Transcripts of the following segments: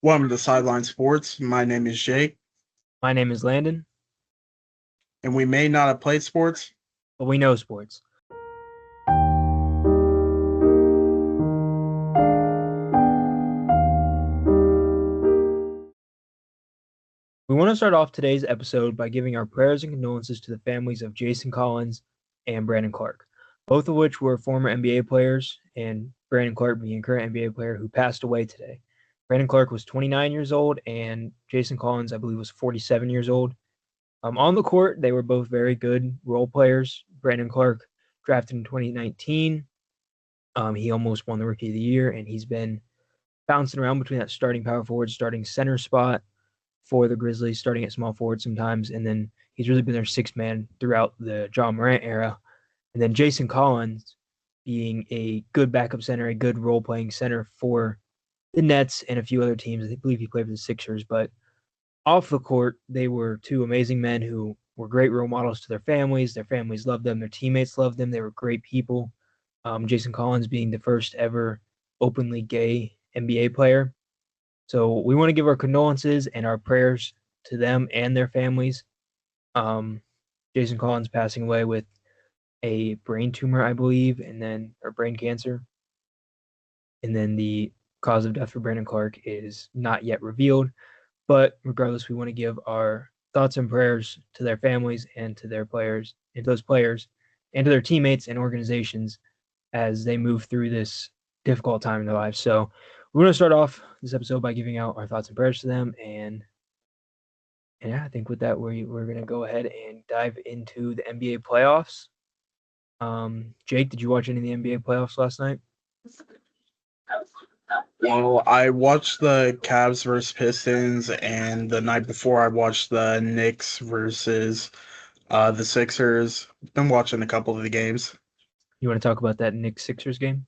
Welcome to Sideline Sports. My name is Jake, My name is Landon, and we may not have played sports. but we know sports. We want to start off today's episode by giving our prayers and condolences to the families of Jason Collins and Brandon Clark, both of which were former NBA players, and Brandon Clark being a current NBA player who passed away today. Brandon Clark was 29 years old, and Jason Collins, I believe, was 47 years old. On the court, they were both very good role players. Brandon Clark, drafted in 2019, he almost won the Rookie of the Year, and he's been bouncing around between that starting power forward, starting center spot for the Grizzlies, starting at small forward sometimes, and then he's really been their sixth man throughout the John Morant era. And then Jason Collins being a good backup center, a good role playing center for the Nets and a few other teams. I believe he played for the Sixers, but off the court, they were two amazing men who were great role models to their families. Their families loved them. Their teammates loved them. They were great people. Jason Collins being the first ever openly gay NBA player. So we want to give our condolences and our prayers to them and their families. Um, Jason Collins passing away with a brain tumor, I believe, and then or brain cancer. And then the cause of death for Brandon Clark is not yet revealed. But regardless, we want to give our thoughts and prayers to their families and to their players, and to those players, and to their teammates and organizations as they move through this difficult time in their lives. So we're going to start off this episode by giving out our thoughts and prayers to them. And yeah, I think with that, we're going to go ahead and dive into the NBA playoffs. Jake, did you watch any of the NBA playoffs last night? Well, I watched the Cavs versus Pistons, and the night before I watched the Knicks versus the Sixers. Been watching a couple of the games. You want to talk about that Knicks Sixers game?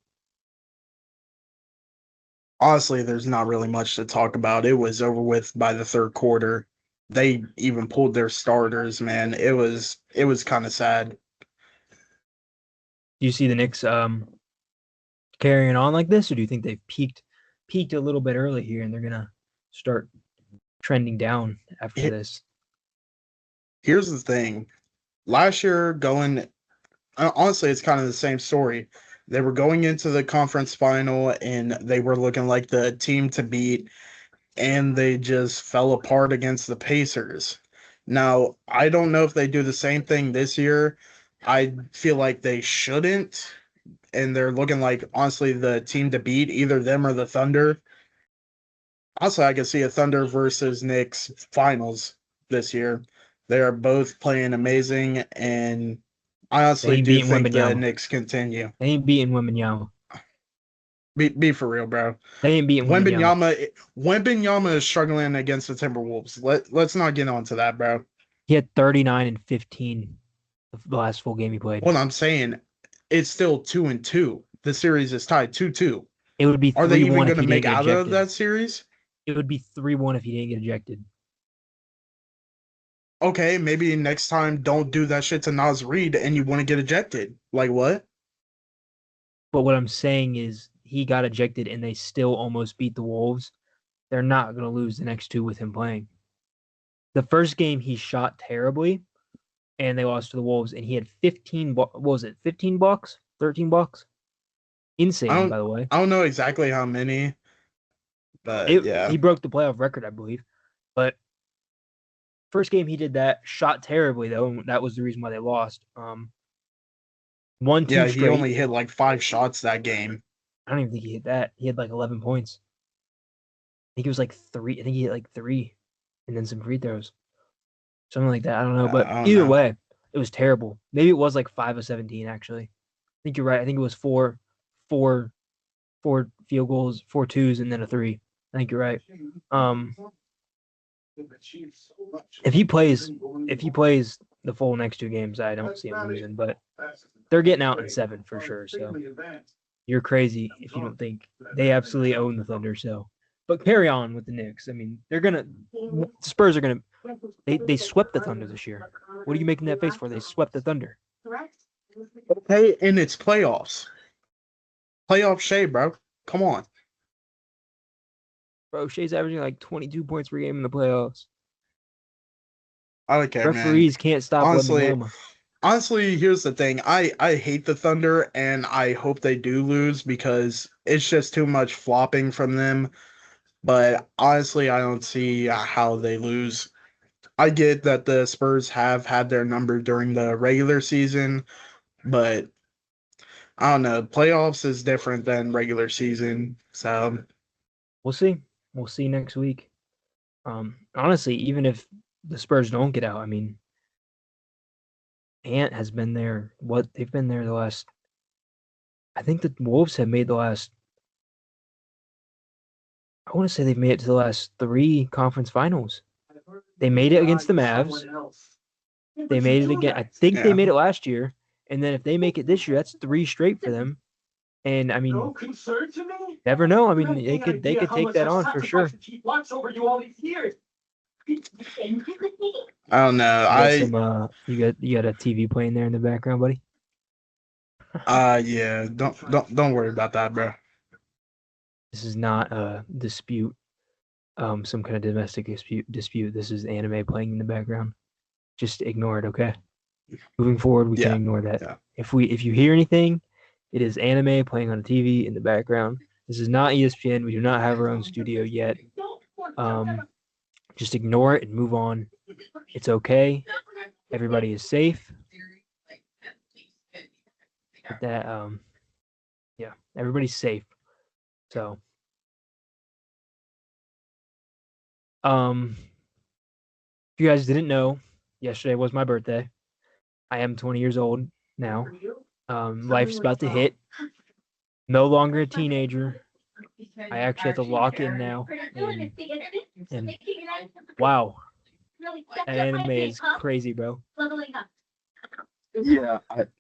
Honestly, there's not really much to talk about. It was over with by the third quarter. They even pulled their starters, man. It was kind of sad. Do you see the Knicks carrying on like this, or do you think they've peaked a little bit early here and they're gonna start trending down after It, this? Here's the thing. Last year, going honestly, it's kind of the same story. They were going into the conference final and they were looking like the team to beat, and they just fell apart against the Pacers. Now, I don't know if they do the same thing this year. I feel like they shouldn't, and they're looking like, honestly, the team to beat, either them or the Thunder. Also, I can see a Thunder versus Knicks finals this year. They are both playing amazing, and I They honestly ain't do beating think the Wembenyama. Knicks continue. They ain't beating Wembenyama. Be for real, bro. They ain't beating Wembenyama. Wembenyama is struggling against the Timberwolves. Let's not get onto that, bro. He had 39 and 15 the last full game he played. What I'm saying, it's still 2-2. The series is tied 2-2. It would be Are they even 3-1 if going to he didn't make get out of ejected. that series? It would be 3-1 if he didn't get ejected. Okay, maybe next time don't do that shit to Nas Reed and you want to get ejected. Like what? But what I'm saying is he got ejected and they still almost beat the Wolves. They're not going to lose the next two with him playing. The first game he shot terribly and they lost to the Wolves and he had 15 what was it? 15 blocks? 13 blocks? I Insane, don't by the way. I don't know exactly how many, but He yeah. broke the playoff record, I believe. But first game he did that, shot terribly though, and that was the reason why they lost. Won two Yeah, he straight. only hit like 5 shots that game. I don't even think he hit that. He had like 11 points. I think it was like three. I think he hit like three, and then some free throws, something like that. I don't know, but I don't either know. way, it was terrible. Maybe it was like 5 of 17 actually. I think you're right. I think it was four, four field goals, four twos, and then a three. I think you're right. Um, if he plays, if he plays the full next two games, I don't see him losing. But they're getting out in seven for sure. So you're crazy if you don't think they absolutely own the Thunder. So, but carry on with the Knicks. I mean, the Spurs are gonna. They swept the Thunder this year. What are you making that face for? They swept the Thunder. Okay, and it's playoffs. Playoff shade, bro. Come on. Bro, Shea's averaging like 22 points per game in the playoffs. I don't care, man. Referees can't stop Honestly, Wembanyama. honestly, here's the thing. I hate the Thunder, and I hope they do lose because it's just too much flopping from them. But honestly, I don't see how they lose. I get that the Spurs have had their number during the regular season, but I don't know. Playoffs is different than regular season. So, We'll see. We'll see next week. Honestly, even if the Spurs don't get out, I mean, Ant has been there. What they've been there the last. I think the Wolves have made the last. I want to say they've made it to the last 3 conference finals. They made it against the Mavs. They made it again. I think they yeah. made it last year. And then if they make it this year, that's 3 straight for them. And I mean, never know. I mean, they could take that on for sure. I don't know. You got some you got a TV playing there in the background, buddy. Yeah. Don't worry about that, bro. This is not a dispute, some kind of domestic dispute. This is anime playing in the background. Just ignore it, okay? Moving forward, we can Yeah. ignore that. Yeah. If you hear anything, it is anime playing on a TV in the background. This is not ESPN. We do not have our own studio yet. Just ignore it and move on. It's okay. Everybody is safe. But that yeah, everybody's safe. So if you guys didn't know, yesterday was my birthday. I am 20 years old now. Life's about to hit. No longer a teenager. I actually have to lock in now. And wow, that anime is crazy, bro. Yeah.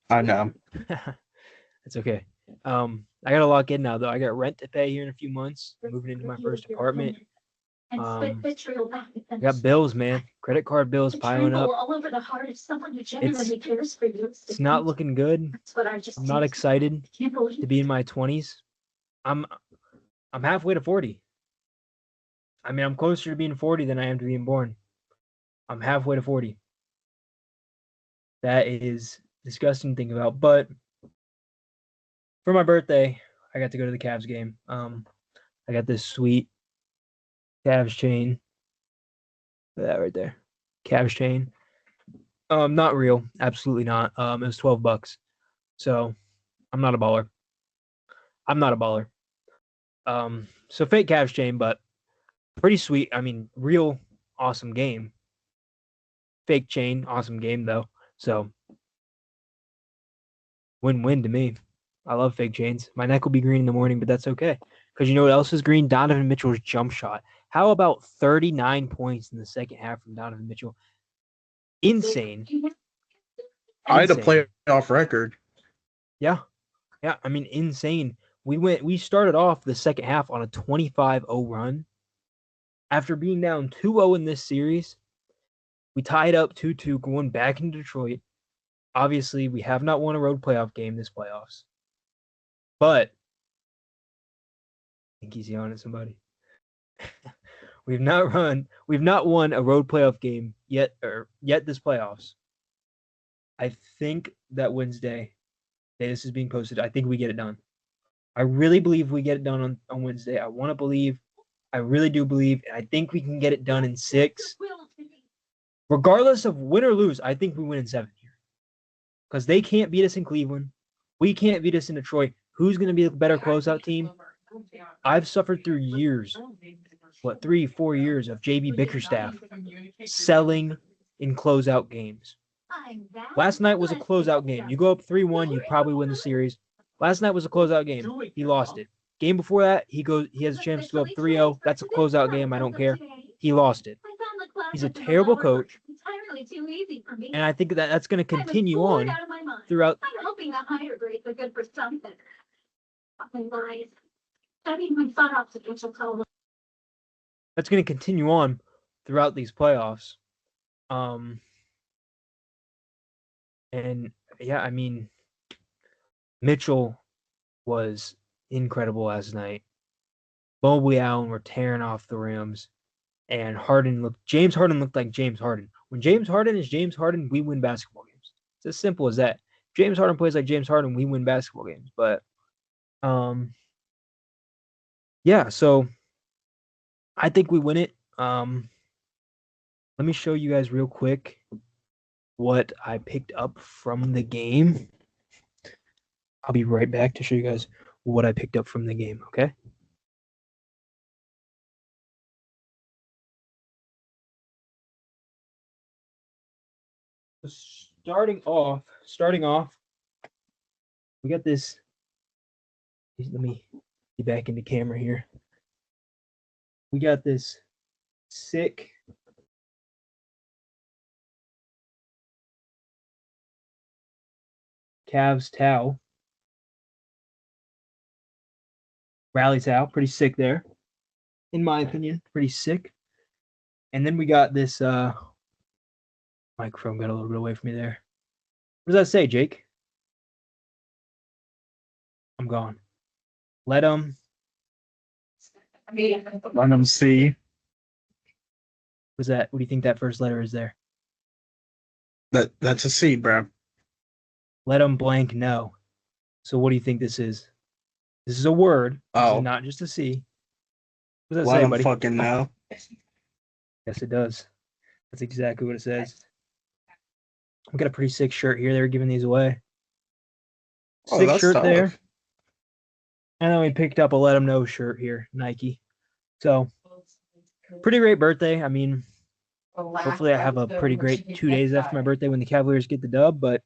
I know. It's okay. I gotta lock in now though. I got rent to pay here in a few months. Moving into my first apartment. I got bills, man. Credit card bills piling up. It's not looking good. I'm not excited to be in my 20s. I'm halfway to 40. I mean, I'm closer to being 40 than I am to being born. I'm halfway to 40. That is disgusting to think about. But for my birthday, I got to go to the Cavs game. I got this sweet Cavs chain. That right there. Cavs chain. Not real. Absolutely not. It was $12. So I'm not a baller. I'm not a baller. So fake Cavs chain, but pretty sweet. I mean, real awesome game. Fake chain, awesome game though. So win-win to me. I love fake chains. My neck will be green in the morning, but that's okay. Because you know what else is green? Donovan Mitchell's jump shot. How about 39 points in the second half from Donovan Mitchell? Insane. I had a Insane. playoff record. Yeah. Yeah. I mean, insane. We started off the second half on a 25-0 run. After being down 2-0 in this series, we tied up 2-2 going back into Detroit. Obviously, we have not won a road playoff game this playoffs. But I think he's yelling at somebody. We've not won a road playoff game yet this playoffs. I think that Wednesday, this is being posted, I think we get it done. I really believe we get it done on Wednesday. I want to believe. I really do believe. And I think we can get it done in 6. Regardless of win or lose, I think we win in 7 here. Because they can't beat us in Cleveland. We can't beat us in Detroit. Who's going to be the better closeout team? I've suffered through years, 3-4 years of JB Bickerstaff selling in closeout games. Last night was a closeout game. You go up 3-1, you probably win the series. Last night was a closeout game. He lost it. Game before that, he has a chance to go up 3-0. That's a closeout game. I don't care. He lost it. He's a terrible coach. And I think that's going to continue on throughout. I'm hoping that higher grades are good for something. That's going to continue on throughout these playoffs. And yeah, I mean, Mitchell was incredible last night. Mobley, Allen were tearing off the rims, and James Harden looked like James Harden. When James Harden is James Harden, we win basketball games. It's as simple as that. If James Harden plays like James Harden, we win basketball games. But yeah, so I think we win it. Let me show you guys real quick what I picked up from the game. I'll be right back to show you guys what I picked up from the game, okay? Starting off, we got this. Let me get back into camera here. We got this sick Cavs towel. Rally towel, pretty sick there. In my opinion, pretty sick. And then we got this microphone got a little bit away from me there. What does that say, Jake? I'm gone. Let them see. Was that? What do you think that first letter is there? That's a C, bro. Let them blank know. So what do you think this is? This is a word. This is not just a C. What does that say, buddy? Let them fucking know. Yes, it does. That's exactly what it says. We got a pretty sick shirt here. They were giving these away. Sick shirt tough. There. And then we picked up a Let Them Know shirt here, Nike. So, pretty great birthday. I mean, hopefully I have a pretty great 2 days after my birthday when the Cavaliers get the dub, but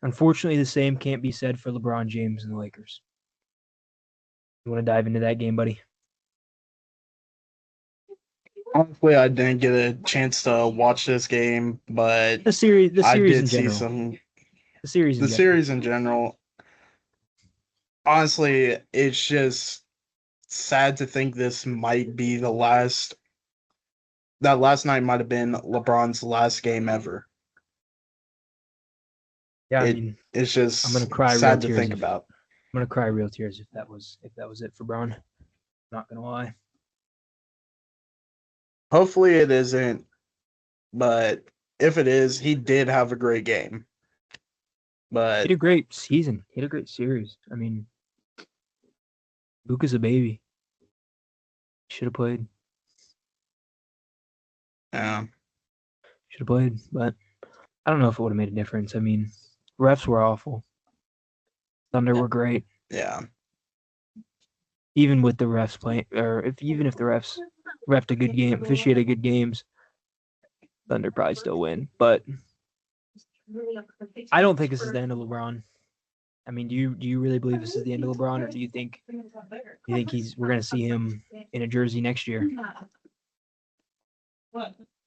unfortunately the same can't be said for LeBron James and the Lakers. You want to dive into that game, buddy? Honestly, I didn't get a chance to watch this game, but the series I did in see general. the series in general. Honestly, it's just sad to think this might be the last. That last night might have been LeBron's last game ever. Yeah, I mean, it's just I'm gonna cry sad to think about. I'm gonna cry real tears if that was it for Bron. Not gonna lie. Hopefully it isn't, but if it is, he did have a great game. But he had a great season. He had a great series. I mean, Luka's a baby. Should have played. Yeah. Should have played, but I don't know if it would have made a difference. I mean, refs were awful. Thunder were great. Yeah. Even with the refs playing, or even if the refs refed a good game, officiated good games, Thunder probably still win. But I don't think this is the end of LeBron. I mean, do you really believe this is the end of LeBron, or do you think we're gonna see him in a jersey next year?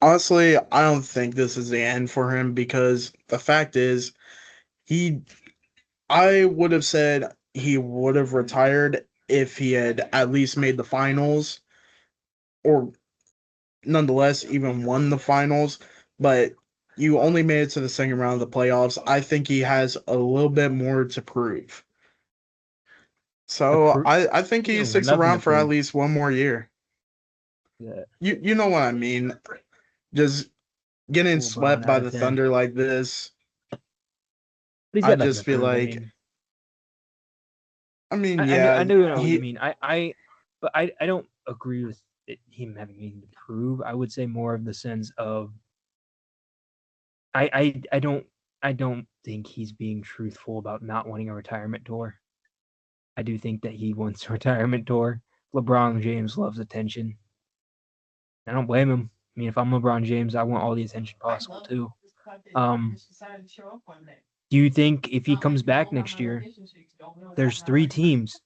Honestly, I don't think this is the end for him because the fact is, I would have said he would have retired if he had at least made the finals, or nonetheless even won the finals. But you only made it to the second round of the playoffs. I think he has a little bit more to prove. So I think he sticks around for at least one more year. Yeah. You know what I mean? Just getting swept by the Thunder like this. I just feel like. I mean, yeah. I know what you mean. But I don't agree with him having anything to prove. I would say more of the sense of I don't think he's being truthful about not wanting a retirement tour. I do think that he wants a retirement tour. LeBron James loves attention. I don't blame him. I mean, if I'm LeBron James, I want all the attention possible too. Do you think if he comes back next year, there's 3 teams: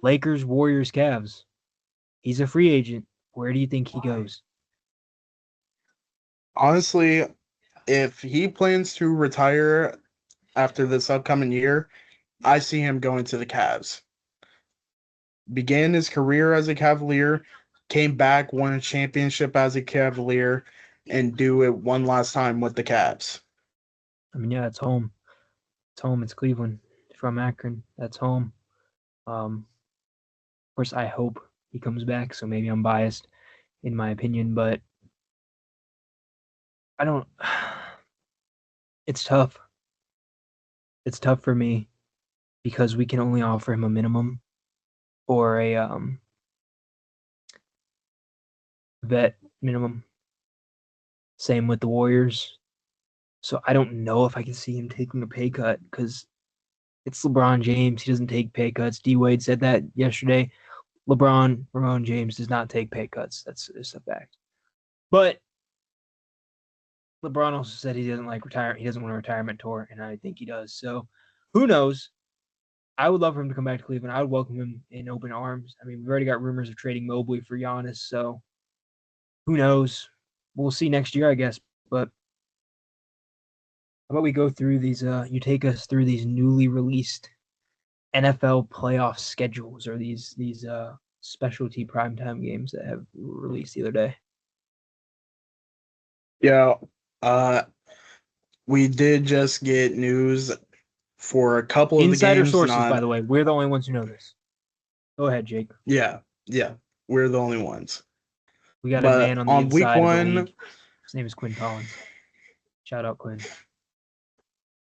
Lakers, Warriors, Cavs. He's a free agent. Where do you think he goes? Honestly, if he plans to retire after this upcoming year, I see him going to the Cavs. Began his career as a Cavalier, came back, won a championship as a Cavalier, and do it one last time with the Cavs. I mean, yeah, it's home. It's home. It's Cleveland. From Akron. That's home. Of course, I hope he comes back, so maybe I'm biased in my opinion, but I don't. It's tough. It's tough for me because we can only offer him a minimum or a vet minimum. Same with the Warriors. So I don't know if I can see him taking a pay cut because it's LeBron James. He doesn't take pay cuts. D Wade said that yesterday. Ramon James does not take pay cuts. That's just a fact. But LeBron also said he doesn't like retire. He doesn't want a retirement tour, and I think he does. So who knows? I would love for him to come back to Cleveland. I would welcome him in open arms. I mean, we've already got rumors of trading Mobley for Giannis, so who knows? We'll see next year, I guess. But how about we go through these? You take us through these newly released NFL playoff schedules, or these specialty primetime games that have released the other day. Yeah, uh, we did just get news for a couple of the Insider games. sources, by the way. We're the only ones who know this. Go ahead, Jake. Yeah, we're the only ones. We got a But man on the on week inside of the one, league. His name is Quinn Collins. Shout out Quinn.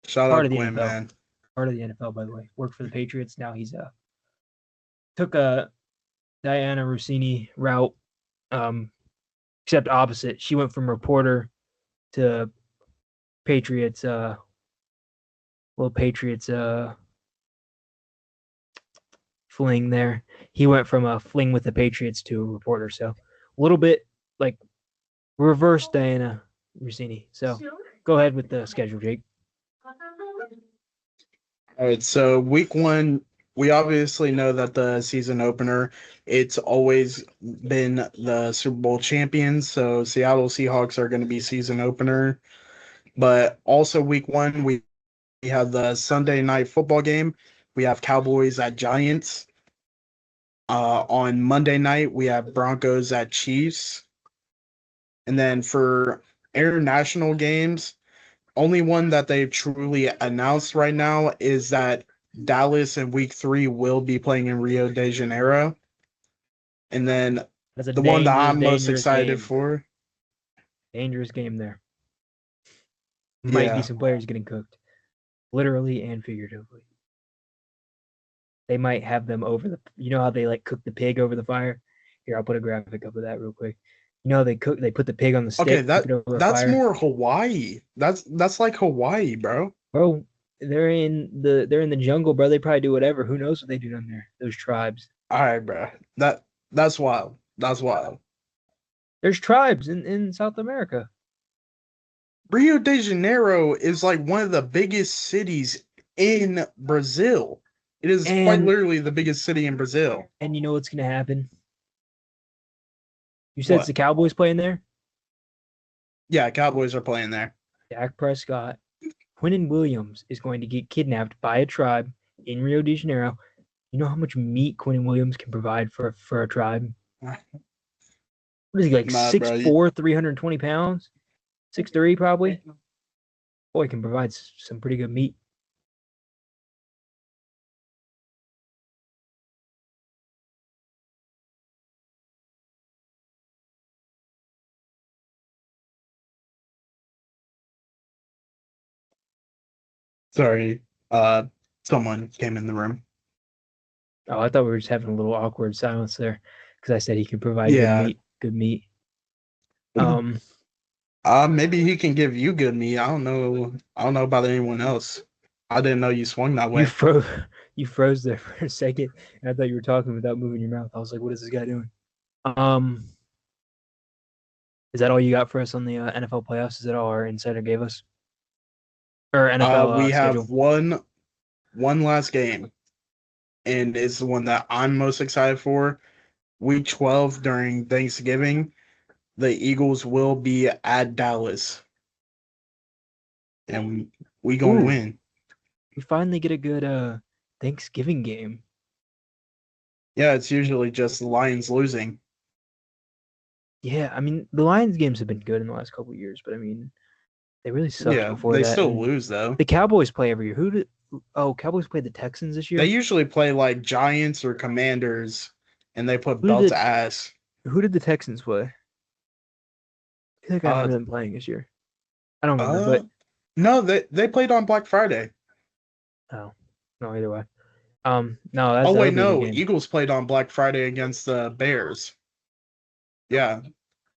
shout Part out of the Quinn, NFL. man. Part of the NFL, by the way. Worked for the Patriots. Now he's took a Diana Rossini route, except opposite. She went from reporter to Patriots. Patriots fling there. He went from a fling with the Patriots to a reporter. So a little bit like reverse Diana Rossini. So go ahead with the schedule, Jake. All right, so week one, we obviously know that the season opener, it's always been the Super Bowl champions. So Seattle Seahawks are going to be season opener. But also week one, we have the Sunday night football game. We have Cowboys at Giants. On Monday night, we have Broncos at Chiefs. And then for international games, only one that they've truly announced right now is that Dallas in week 3 will be playing in Rio de Janeiro. And then That's a the one that I'm most dangerous excited game. for. Dangerous game there. Might be Yeah. some players getting cooked, literally and figuratively. They might have them over the. You know how they like cook the pig over the fire? Here, I'll put a graphic up of that real quick. You know how they put the pig on the Okay, stick, cook it over the that's fire. more Hawaii. That's like Hawaii, bro. Bro, they're in the jungle, bro. They probably do whatever. Who knows what they do down there? Those tribes. All right, bro. That's wild. That's wild. There's tribes in South America. Rio de Janeiro is like one of the biggest cities in Brazil. It is quite And literally the biggest city in Brazil. and you know what's gonna happen? You said it's What? the Cowboys playing there? Yeah, Cowboys are playing there. Dak Prescott, Quinnen Williams is going to get kidnapped by a tribe in Rio de Janeiro. You know how much meat Quinnen Williams can provide for a tribe? What is he, like Nah, bro. 6'4", 320 pounds? 6'3", probably? Boy, can provide some pretty good meat. Sorry. Someone came in the room. Oh, I thought we were just having a little awkward silence there because I said he can provide Yeah. good meat. Maybe he can give you good meat. I don't know. I don't know about anyone else. I didn't know you swung that way. You froze there for a second, and I thought you were talking without moving your mouth. I was like, "What is this guy doing?" Is that all you got for us on the NFL playoffs? Is that all our insider gave us? Or NFL We schedule? have one last game, and it's the one that I'm most excited for. Week 12 during Thanksgiving, the Eagles will be at Dallas, and we gonna win. We finally get a good Thanksgiving game. Yeah, it's usually just the Lions losing. Yeah, I mean the Lions games have been good in the last couple of years, but I mean they really sucked before they that. still And lose though. the Cowboys play every year. Cowboys played the Texans this year? They usually play like Giants or Commanders and they put Who did belt the- to ass. Who did the Texans play? I feel like I Uh, remember them playing this year. I don't remember, uh, but no, they played on Black Friday. oh, no, either way. No, Oh that'll wait, be a good no, game. Eagles played on Black Friday against the Bears. Yeah,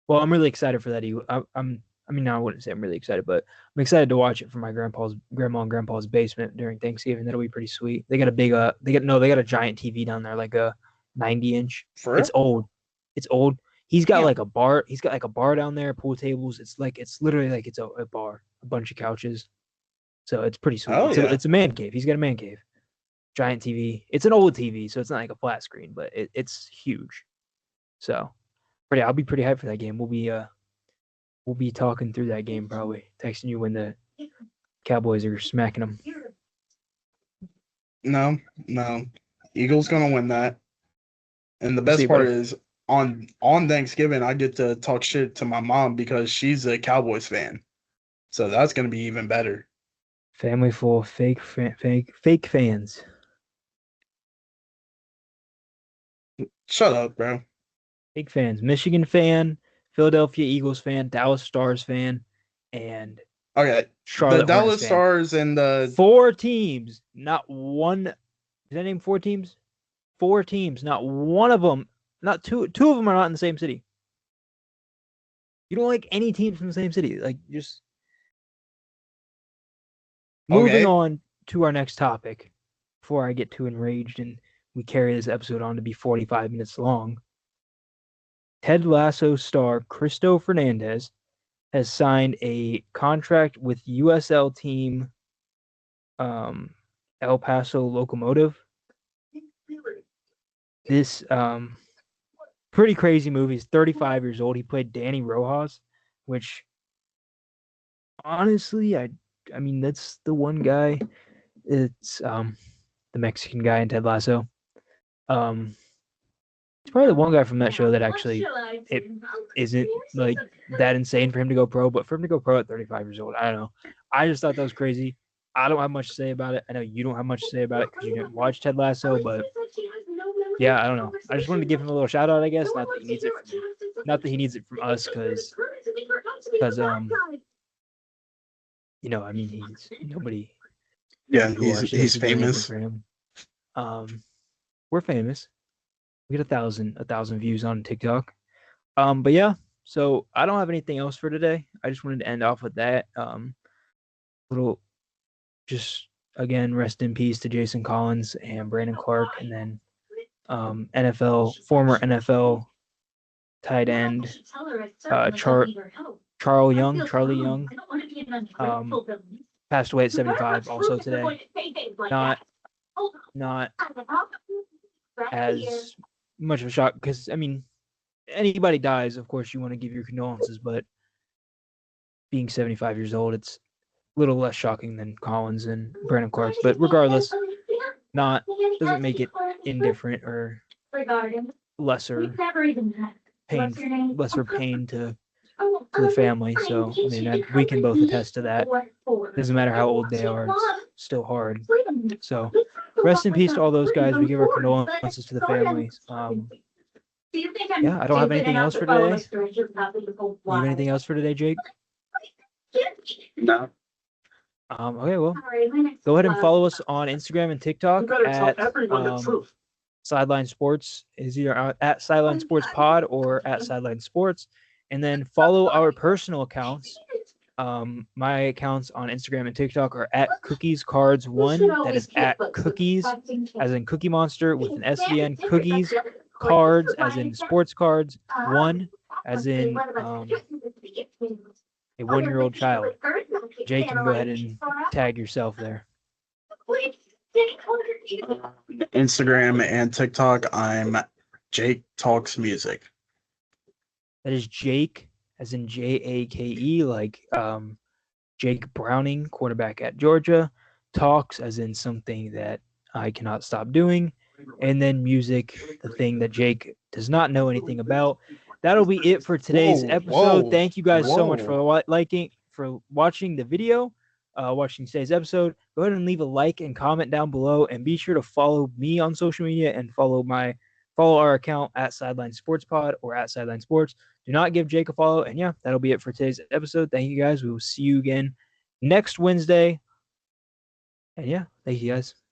Well, I'm really excited for that. I mean, no, I wouldn't say I'm really excited, but I'm excited to watch it from my grandma and grandpa's basement during Thanksgiving. That'll be pretty sweet. They got a big, they got a giant TV down there, like a 90-inch. for It's real? old. It's old. He's got Yeah. like a bar. He's got like a bar down there, pool tables. It's literally like it's a bar, a bunch of couches. So it's pretty sweet. Oh yeah. It's a man cave. He's got a man cave. Giant TV. It's an old TV, so it's not like a flat screen, but it's huge. So, but yeah, I'll be pretty hyped for that game. We'll be talking through that game probably, texting you when the Cowboys are smacking them. No, no. Eagles gonna win that. And the We'll see, best but part is on Thanksgiving I get to talk shit to my mom because she's a Cowboys fan. So that's gonna be even better. family full of fake fans. Shut up, bro. Big fans. Michigan fan, Philadelphia Eagles fan, Dallas Stars fan, and Okay. Charlotte The Hornets Dallas fan. Stars and the 4 teams, not one. Is that name 4 teams? 4 teams, not one of them, not two. 2 of them are not in the same city. You don't like any teams from the same city. Like, just moving Okay. on to our next topic before I get too enraged and we carry this episode on to be 45 minutes long. Ted Lasso star Cristo Fernandez has signed a contract with USL team El Paso Locomotive. This pretty crazy movie. He's 35 years old. He played Danny Rojas, which honestly, I mean that's the one guy. It's the Mexican guy in Ted Lasso. He's probably the one guy from that show that actually it isn't like that insane for him to go pro, but for him to go pro at 35 years old, I don't know. I just thought that was crazy. I don't have much to say about it. I know you don't have much to say about it because you didn't watch Ted Lasso, but yeah, I don't know. I just wanted to give him a little shout out, I guess. Not that he needs it from, not that he needs it from us, because you know, I mean, he's nobody. yeah, who watches he's us is doing anything famous. for him. We're famous. We get 1,000 views on TikTok. But yeah, so I don't have anything else for today. I just wanted to end off with that. Little, just again, rest in peace to Jason Collins and Brandon Clark, and then former NFL tight end Charlie Young, passed away at 75 also today. Not as much of a shock because, I mean, anybody dies, of course, you want to give your condolences, but being 75 years old, it's a little less shocking than Collins and Brandon Clark. But regardless, doesn't make it indifferent or lesser pain to the family. So, I mean, we can both attest to that. Doesn't matter how old they are, it's still hard. So, rest in peace to all those guys. We give our condolences to the families. Yeah, I don't have anything else for today. You have anything else for today, Jake? No. Okay, well, go ahead and follow us on Instagram and TikTok at Sideline Sports. Is either at Sideline Sports Pod or at Sideline Sports. And then follow our personal accounts. My accounts on Instagram and TikTok are at CookiesCards1. That is at Cookies, as in Cookie Monster with an SVN. Cookies Cards, as in sports cards. 1, as in a 1-year-old child. Jake, you can go ahead and tag yourself there. Instagram and TikTok, I'm Jake Talks Music. That is Jake, as in Jake, like Jake Browning, quarterback at Georgia. Talks, as in something that I cannot stop doing. And then music, the thing that Jake does not know anything about. That'll be it for today's episode. Thank you guys so much for watching the video, watching today's episode. Go ahead and leave a like and comment down below, and be sure to follow me on social media and follow my Follow our account at Sideline Sports Pod or at Sideline Sports. Do not give Jake a follow. And yeah, that'll be it for today's episode. Thank you guys. We will see you again next Wednesday. And yeah, thank you guys.